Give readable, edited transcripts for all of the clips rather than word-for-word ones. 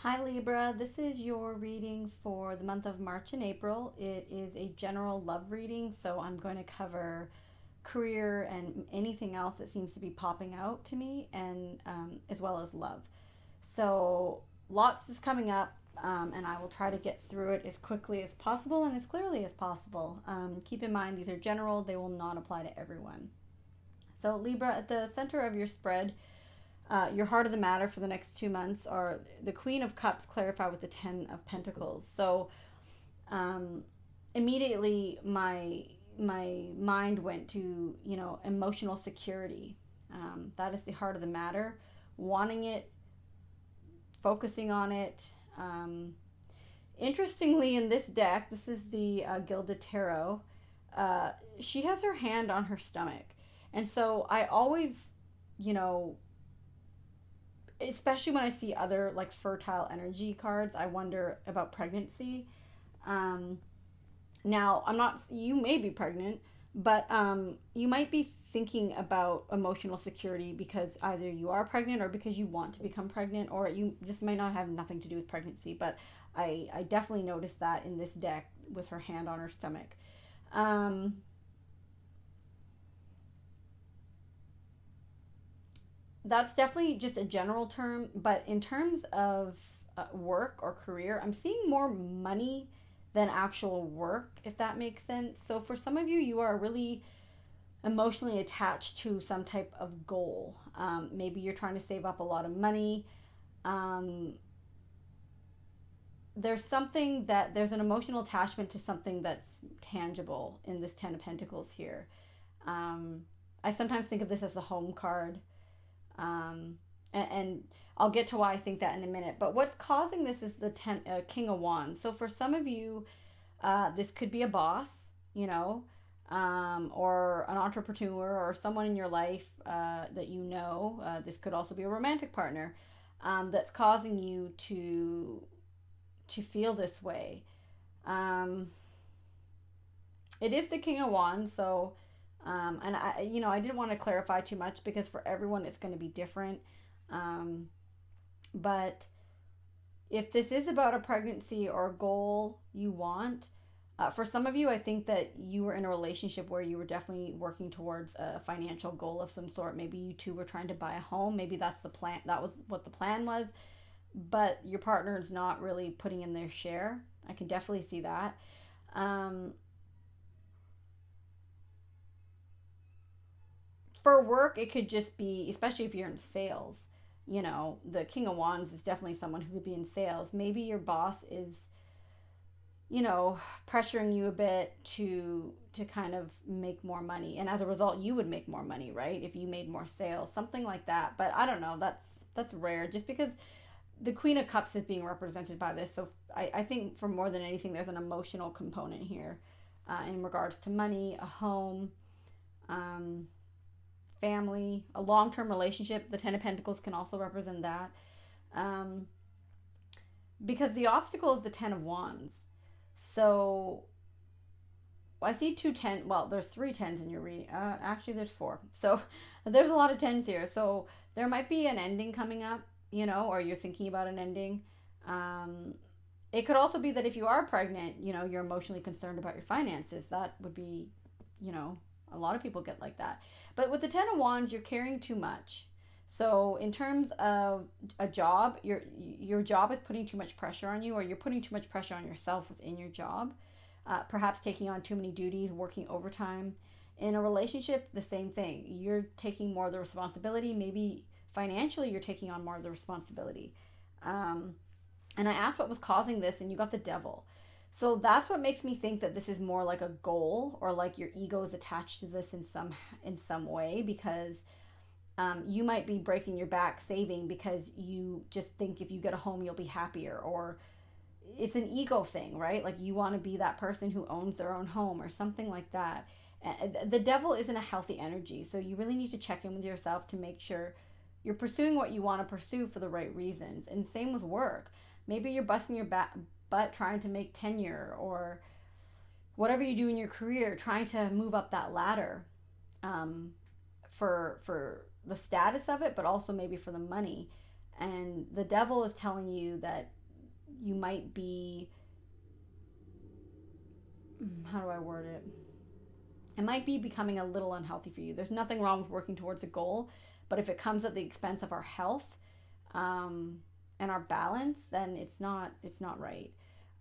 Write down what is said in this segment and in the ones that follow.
Hi Libra, this is your reading for the month of March and April. It is a general love reading, so I'm going to cover career and anything else that seems to be popping out to me, and as well as love. So lots is coming up, and I will try to get through it as quickly as possible and as clearly as possible. Keep in mind, these are general, they will not apply to everyone. So, Libra, at the center of your spread, your heart of the matter for the next 2 months are the Queen of Cups clarified with the Ten of Pentacles. So um, immediately my mind went to emotional security. That is the heart of the matter. Wanting it, focusing on it. Interestingly, in this deck, this is the Gilded Tarot. Uh, she has her hand on her stomach, and so I always, you know, especially when I see other like fertile energy cards, I wonder about pregnancy. Um, Now, I'm not, you may be pregnant, but you might be thinking about emotional security because either you are pregnant or because you want to become pregnant, or you this may not have nothing to do with pregnancy, but I definitely noticed that in this deck with her hand on her stomach. Um, that's definitely just a general term, but in terms of work or career, I'm seeing more money than actual work, if that makes sense. So for some of you, you are really emotionally attached to some type of goal. Maybe you're trying to save up a lot of money. Um, there's an emotional attachment to something that's tangible in this Ten of Pentacles here. Um, I sometimes think of this as a home card. Um, and I'll get to why I think that in a minute. But what's causing this is the King of Wands. So for some of you, this could be a boss, or an entrepreneur or someone in your life that you know. This could also be a romantic partner that's causing you to feel this way. Um, it is the King of Wands, so and I didn't want to clarify too much because for everyone it's going to be different. Um, but if this is about a pregnancy or a goal you want, for some of you, I think that you were in a relationship where you were definitely working towards a financial goal of some sort. Maybe you two were trying to buy a home. Maybe that's the plan. That was what the plan was, but your partner is not really putting in their share. I can definitely see that. Um, for work, it could just be, especially if you're in sales. The King of Wands is definitely someone who could be in sales. Maybe your boss is pressuring you a bit to kind of make more money, and as a result you would make more money, right, if you made more sales, something like that. But I don't know, that's rare, just because the Queen of Cups is being represented by this. So I think for more than anything there's an emotional component here, in regards to money, a home, um, family, a long-term relationship. The Ten of Pentacles can also represent that, um, because the obstacle is the Ten of Wands. So I see two ten. Well, there's three tens in your reading. Actually, there's four. So there's a lot of tens here. So there might be an ending coming up, or you're thinking about an ending. Um, it could also be that if you are pregnant, you're emotionally concerned about your finances. That would be, you know, a lot of people get like that. But with the Ten of Wands, you're carrying too much. So in terms of a job, your job is putting too much pressure on you, or you're putting too much pressure on yourself within your job. Perhaps taking on too many duties, working overtime. In a relationship, the same thing. You're taking more of the responsibility. Maybe financially, you're taking on more of the responsibility. Um, and I asked what was causing this, and you got the devil. So that's what makes me think that this is more like a goal, or like your ego is attached to this in some way, because you might be breaking your back saving because you just think if you get a home you'll be happier, or it's an ego thing, right? Like you want to be that person who owns their own home or something like that. The devil isn't a healthy energy, so you really need to check in with yourself to make sure you're pursuing what you want to pursue for the right reasons. And same with work. Maybe you're busting your butt trying to make tenure, or whatever you do in your career, trying to move up that ladder, um, for the status of it, but also maybe for the money. And the devil is telling you that you might be, how do I word it? It might be becoming a little unhealthy for you. There's nothing wrong with working towards a goal, but if it comes at the expense of our health, um, and our balance, then it's not right.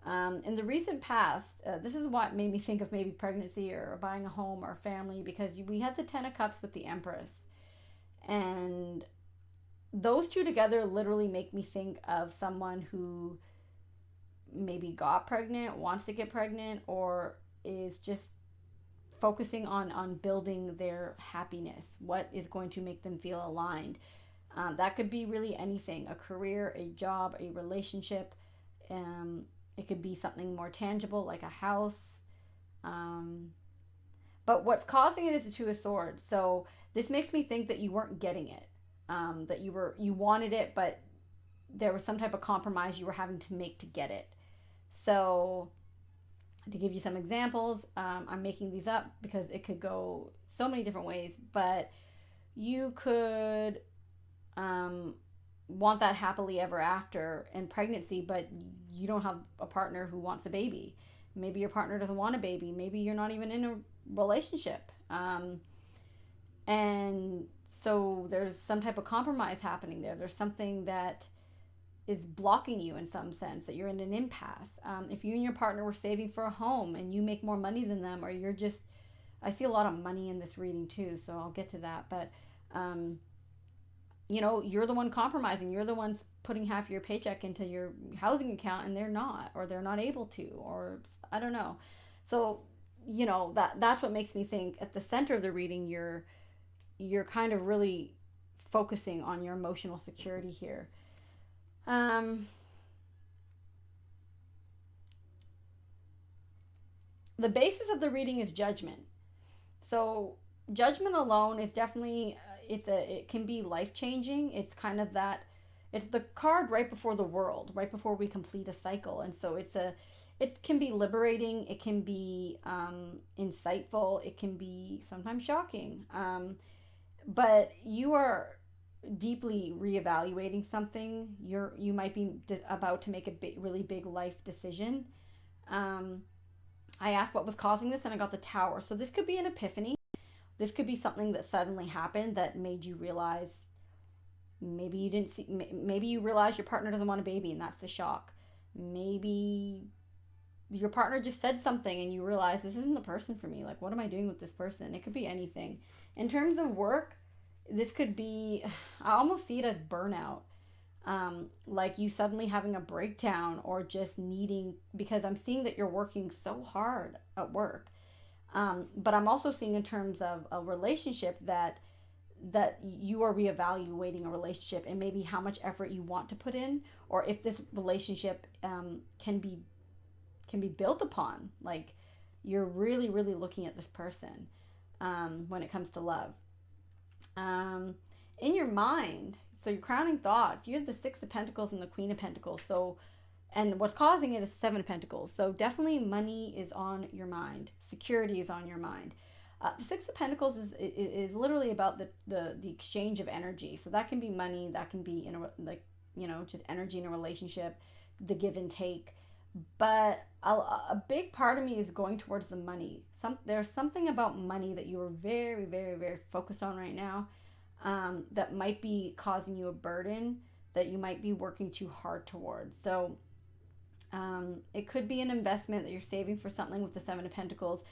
In the recent past, this is what made me think of maybe pregnancy or buying a home or family, because we had the Ten of Cups with the Empress, and those two together literally make me think of someone who maybe got pregnant, wants to get pregnant, or is just focusing on building their happiness. What is going to make them feel aligned? That could be really anything: a career, a job, a relationship. It could be something more tangible like a house. Um, but what's causing it is the Two of Swords. So this makes me think that you weren't getting it. That you wanted it, but there was some type of compromise you were having to make to get it. So to give you some examples, I'm making these up because it could go so many different ways, but you could um, want that happily ever after in pregnancy, but you don't have a partner who wants a baby. Maybe your partner doesn't want a baby. Maybe you're not even in a relationship. And so there's some type of compromise happening there. There's something that is blocking you in some sense, that you're in an impasse. If you and your partner were saving for a home and you make more money than them, or you're just, I see a lot of money in this reading too, so I'll get to that. But um, you're the one compromising. You're the ones putting half your paycheck into your housing account, and they're not, or they're not able to, or I don't know. So that's what makes me think at the center of the reading, you're kind of really focusing on your emotional security here. Um, the basis of the reading is judgment. So judgment alone is definitely it can be life changing. It's kind of that, it's the card right before the world, right before we complete a cycle, and so it can be liberating. It can be insightful. It can be sometimes shocking. But you are deeply reevaluating something. You might be about to make a really big life decision. Um, I asked what was causing this, and I got the Tower. So this could be an epiphany. This could be something that suddenly happened that made you realize, maybe you didn't see. Maybe you realize your partner doesn't want a baby, and that's the shock. Maybe your partner just said something, and you realize this isn't the person for me. Like, what am I doing with this person? It could be anything. In terms of work, this could be, I almost see it as burnout. Like you suddenly having a breakdown, or just needing, because I'm seeing that you're working so hard at work. But I'm also seeing in terms of a relationship that you are reevaluating a relationship, and maybe how much effort you want to put in, or if this relationship can be built upon. Like, you're really really looking at this person when it comes to love. um, in your mind, so your crowning thoughts, you have the Six of Pentacles and the Queen of Pentacles. So, and what's causing it is Seven of Pentacles. So definitely money is on your mind, security is on your mind. The Six of Pentacles is literally about the exchange of energy. So that can be money, that can be in a, like, just energy in a relationship, the give and take. But a big part of me is going towards the money. There's something about money that you are very very very focused on right now, that might be causing you a burden that you might be working too hard towards. So it could be an investment that you're saving for something with the Seven of Pentacles.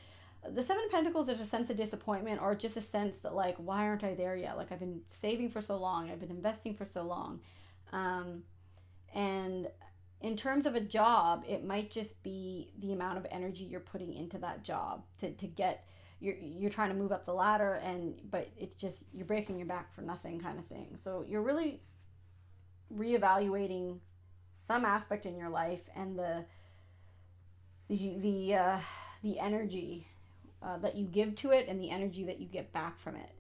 The Seven of Pentacles is a sense of disappointment, or just a sense that, like, why aren't I there yet? Like, I've been saving for so long, I've been investing for so long. And in terms of a job, it might just be the amount of energy you're putting into that job to get, you're trying to move up the ladder, but it's just, you're breaking your back for nothing, kind of thing. So you're really reevaluating some aspect in your life, and the energy that you give to it, and the energy that you get back from it.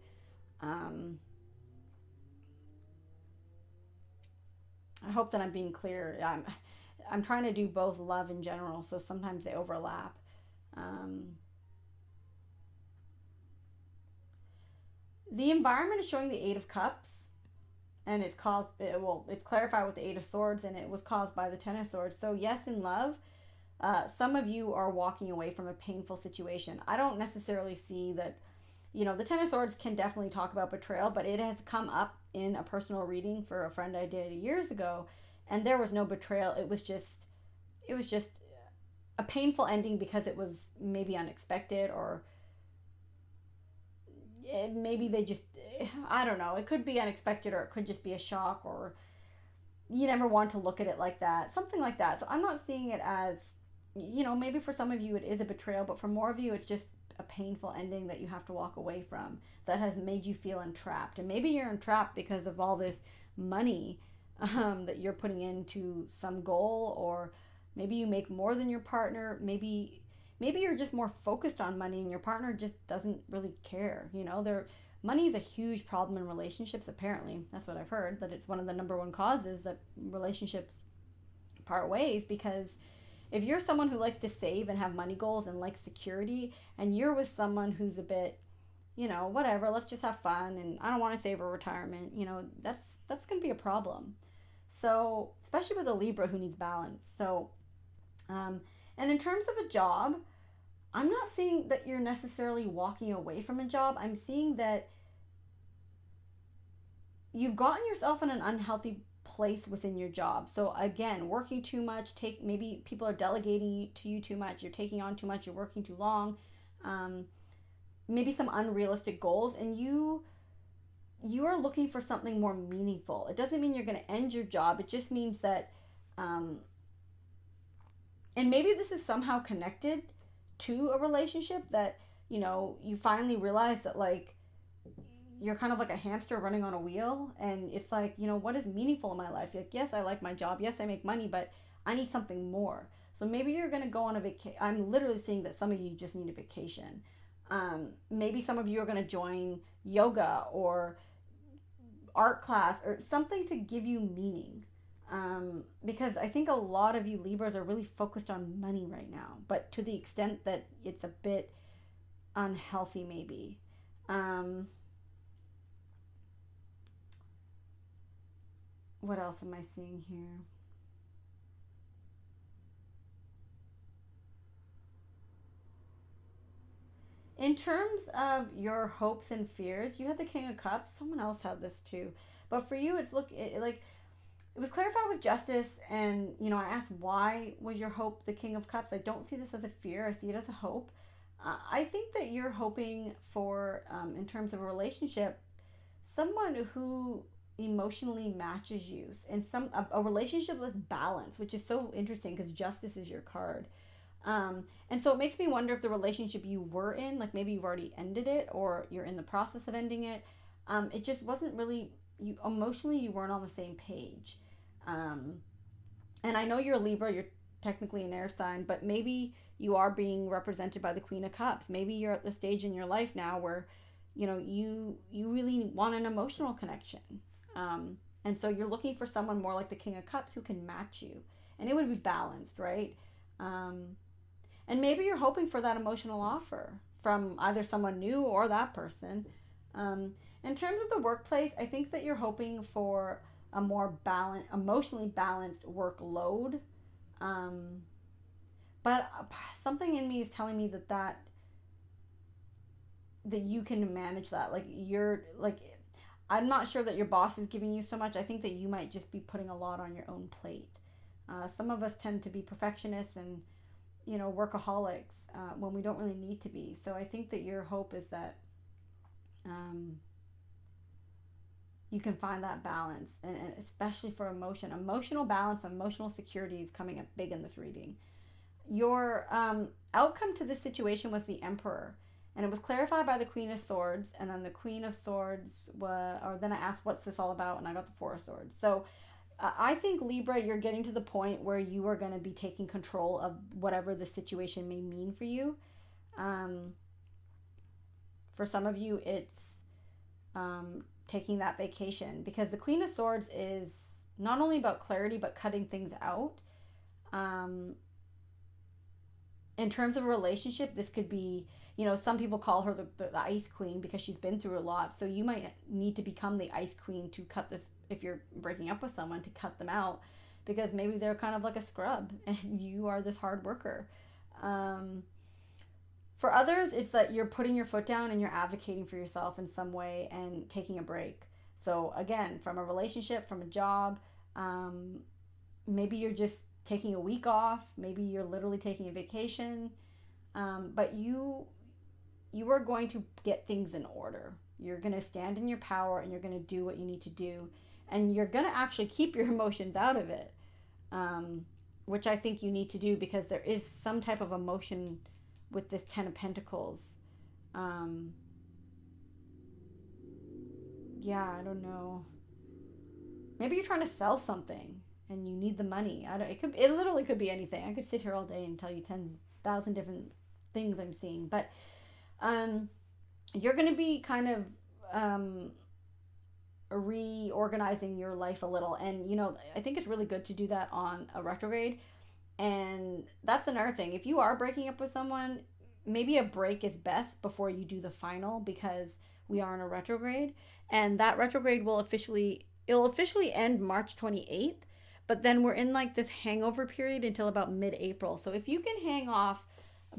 um, I hope that I'm being clear. I'm trying to do both love and general, so sometimes they overlap. Um, the environment is showing the Eight of Cups, and it's clarified with the Eight of Swords, and it was caused by the Ten of Swords. So yes, in love, some of you are walking away from a painful situation. I don't necessarily see that, the Ten of Swords can definitely talk about betrayal, but it has come up in a personal reading for a friend I did years ago, and there was no betrayal. It was just a painful ending because it was maybe unexpected, or maybe they just, I don't know. It could be unexpected, or it could just be a shock, or you never want to look at it like that, something like that. So I'm not seeing it as, maybe for some of you it is a betrayal, but for more of you it's just a painful ending that you have to walk away from, that has made you feel entrapped. And maybe you're entrapped because of all this money that you're putting into some goal, or maybe you make more than your partner. Maybe you're just more focused on money and your partner just doesn't really care. Money is a huge problem in relationships. Apparently, that's what I've heard, that it's one of the number one causes that relationships part ways. Because if you're someone who likes to save and have money goals and likes security, and you're with someone who's a bit, whatever, let's just have fun, and I don't want to save for retirement, that's going to be a problem. So, especially with a Libra who needs balance. So, and in terms of a job, I'm not seeing that you're necessarily walking away from a job. I'm seeing that you've gotten yourself in an unhealthy place within your job. So again, working too much, maybe people are delegating to you too much, you're taking on too much, you're working too long, maybe some unrealistic goals, and you are looking for something more meaningful. It doesn't mean you're going to end your job. It just means that, and maybe this is somehow connected to a relationship, that you finally realize that, like, you're kind of like a hamster running on a wheel, and it's like, what is meaningful in my life? Like, yes, I like my job, yes, I make money, but I need something more. So maybe you're going to go on a vacation. I'm literally seeing that some of you just need a vacation. Maybe some of you are going to join yoga or art class or something to give you meaning. Because I think a lot of you Libras are really focused on money right now, but to the extent that it's a bit unhealthy, maybe. What else am I seeing here? In terms of your hopes and fears, you had the King of Cups. Someone else had this too, but for you, like it was clarified with justice, and I asked, why was your hope the King of Cups? I don't see this as a fear. I see it as a hope. I think that you're hoping for, in terms of a relationship, someone who emotionally matches you, and a relationship that's balanced, which is so interesting because justice is your card. And so it makes me wonder if the relationship you were in, like maybe you've already ended it or you're in the process of ending it, it just wasn't really, emotionally you weren't on the same page. And I know you're a Libra, you're technically an air sign, but maybe you are being represented by the Queen of Cups. Maybe you're at the stage in your life now where, you really want an emotional connection. And so you're looking for someone more like the King of Cups who can match you. And it would be balanced, right? And maybe you're hoping for that emotional offer from either someone new or that person. In terms of the workplace, I think that you're hoping for a more emotionally balanced workload. But something in me is telling me that you can manage that. Like, I'm not sure that your boss is giving you so much. I think that you might just be putting a lot on your own plate. Some of us tend to be perfectionists and, workaholics when we don't really need to be. So I think that your hope is that you can find that balance, and especially for emotional balance, emotional security is coming up big in this reading. Your outcome to this situation was the Emperor, and it was clarified by the Queen of Swords, and then the Queen of Swords then I asked, what's this all about, and I got the Four of Swords. So I think, Libra, you're getting to the point where you are going to be taking control of whatever the situation may mean for you. For some of you, it's taking that vacation, because the Queen of Swords is not only about clarity but cutting things out. In terms of a relationship, this could be, some people call her the ice queen because she's been through a lot. So you might need to become the ice queen to cut this, if you're breaking up with someone, to cut them out, because maybe they're kind of like a scrub and you are this hard worker. Um, for others, it's that you're putting your foot down and you're advocating for yourself in some way and taking a break. So, again, from a relationship, from a job, um, maybe you're just taking a week off, maybe you're literally taking a vacation, but you are going to get things in order. You're going to stand in your power and you're going to do what you need to do. And you're going to actually keep your emotions out of it, um, which I think you need to do, because there is some type of emotion with this Ten of Pentacles. Um, yeah, I don't know. Maybe you're trying to sell something and you need the money. I don't. It literally could be anything. I could sit here all day and tell you 10,000 different things I'm seeing, but um, you're going to be kind of um, reorganizing your life a little. And, I think it's really good to do that on a retrograde. And that's another thing. If you are breaking up with someone, maybe a break is best before you do the final, because we are in a retrograde. And that retrograde it'll officially end March 28th. But then we're in like this hangover period until about mid-April. So if you can hang off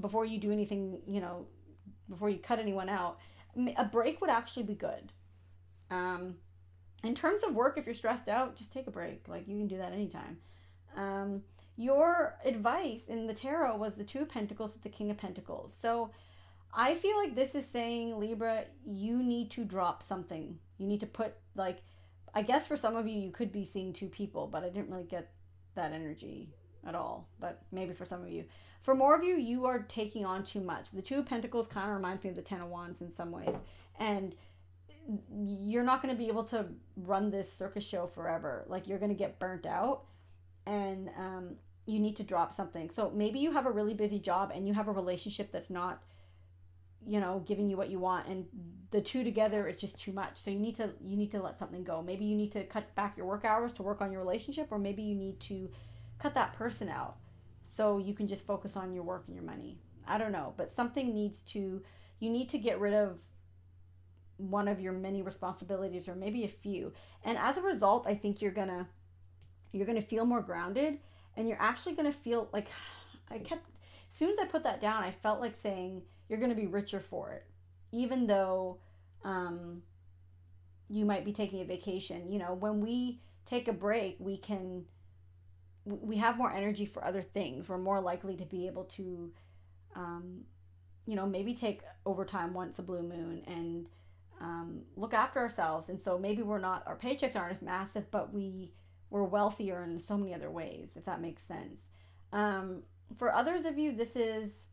before you do anything, before you cut anyone out, a break would actually be good. Um, in terms of work, if you're stressed out, just take a break. Like, you can do that anytime. Um, your advice in the tarot was the Two of Pentacles with the King of Pentacles. So I feel like this is saying, Libra, you need to drop something. You need to put, like, I guess for some of you, you could be seeing two people, but I didn't really get that energy at all. But maybe for some of you. For more of you, you are taking on too much. The Two of Pentacles kind of reminds me of the Ten of Wands in some ways. And you're not going to be able to run this circus show forever. Like, you're going to get burnt out, and you need to drop something. So maybe you have a really busy job and you have a relationship that's not, giving you what you want, and the two together, it's just too much. So you need to let something go. Maybe you need to cut back your work hours to work on your relationship, or maybe you need to cut that person out so you can just focus on your work and your money. I don't know, but you need to get rid of one of your many responsibilities, or maybe a few. And as a result, I think you're gonna feel more grounded, and you're actually gonna feel like, as soon as I put that down, I felt like saying you're gonna be richer for it, even though you might be taking a vacation. When we take a break, we have more energy for other things. We're more likely to be able to, maybe take overtime once a blue moon, and look after ourselves. And so maybe our paychecks aren't as massive, but we're wealthier in so many other ways, if that makes sense. For others of you, this is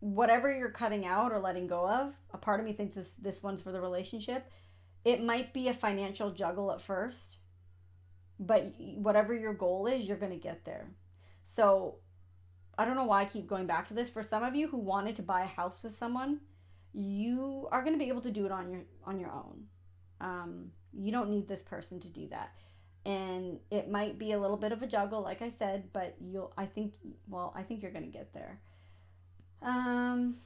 whatever you're cutting out or letting go of. A part of me thinks this one's for the relationship. It might be a financial juggle at first, but whatever your goal is, you're going to get there. So I don't know why I keep going back to this. For some of you who wanted to buy a house with someone, you are going to be able to do it on your own. You don't need this person to do that. And it might be a little bit of a juggle, like I said, but I think you're going to get there. And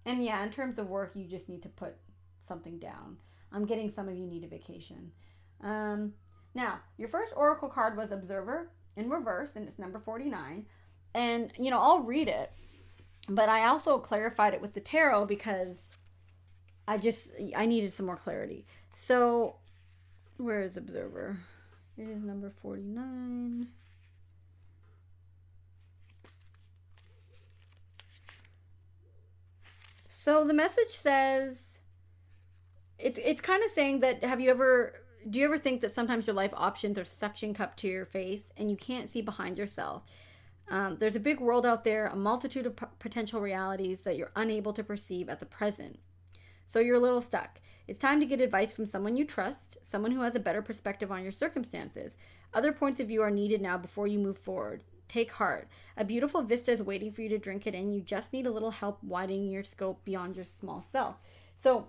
yeah, in terms of work, you just need to put something down. I'm getting some of you need a vacation. Now, your first oracle card was Observer in reverse, and it's number 49. And, I'll read it, but I also clarified it with the tarot because I needed some more clarity. So, where is Observer? It is number 49. So the message says, it's kind of saying that, do you ever think that sometimes your life options are suction cupped to your face and you can't see behind yourself? There's a big world out there, a multitude of potential realities that you're unable to perceive at the present. So you're a little stuck. It's time to get advice from someone you trust, someone who has a better perspective on your circumstances. Other points of view are needed now before you move forward. Take heart. A beautiful vista is waiting for you to drink it in. You just need a little help widening your scope beyond your small self. So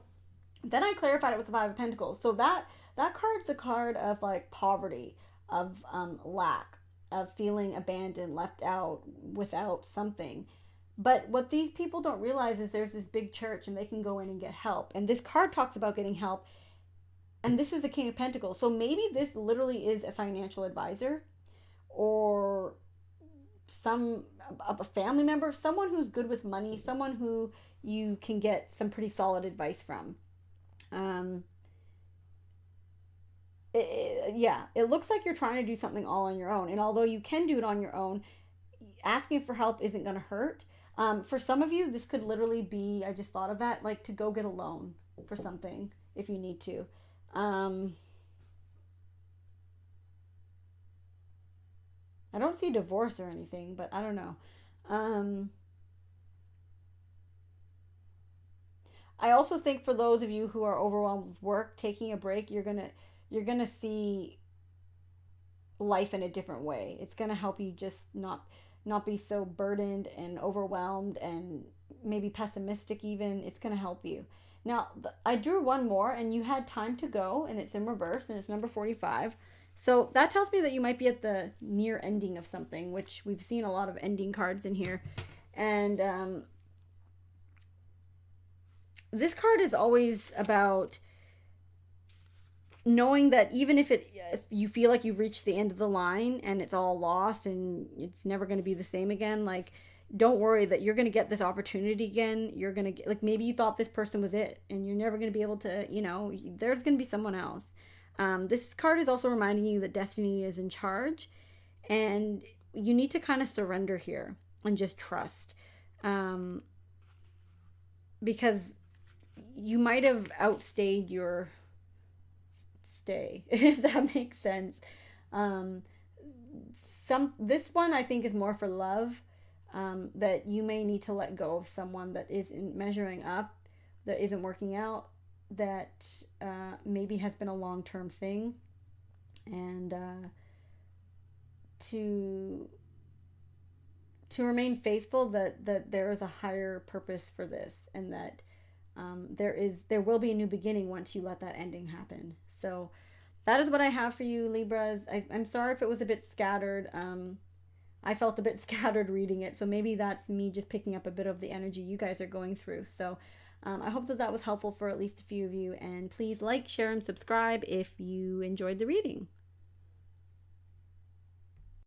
then I clarified it with the Five of Pentacles. So that card's a card of like poverty, of lack. of feeling abandoned, left out, without something. But what these people don't realize is there's this big church and they can go in and get help. And this card talks about getting help. And this is the King of Pentacles. So maybe this literally is a financial advisor or some a family member, someone who's good with money, someone who you can get some pretty solid advice from. Um, yeah, it looks like you're trying to do something all on your own. And although you can do it on your own, asking for help isn't going to hurt. For some of you, this could literally be, I just thought of that, like to go get a loan for something if you need to. Um, I don't see divorce or anything, but I don't know. Um, I also think for those of you who are overwhelmed with work, taking a break, you're gonna see life in a different way. It's gonna help you just not be so burdened and overwhelmed and maybe pessimistic even. It's gonna help you. Now, I drew one more and you had time to go and it's in reverse and it's number 45. So that tells me that you might be at the near ending of something, which we've seen a lot of ending cards in here. And this card is always about knowing that even if you feel like you've reached the end of the line and it's all lost and it's never going to be the same again, like don't worry that you're going to get this opportunity again. You're going to get, like, maybe you thought this person was it and you're never going to be able to, there's going to be someone else. This card is also reminding you that destiny is in charge and you need to kind of surrender here and just trust. Because you might have outstayed your stay, if that makes sense. Um, this one I think is more for love. That you may need to let go of someone that isn't measuring up, that isn't working out, that maybe has been a long-term thing, and to remain faithful that there is a higher purpose for this, and that there will be a new beginning once you let that ending happen. So that is what I have for you, Libras. I'm sorry if it was a bit scattered. I felt a bit scattered reading it, so maybe that's me just picking up a bit of the energy you guys are going through. So I hope that was helpful for at least a few of you, and please like, share, and subscribe if you enjoyed the reading.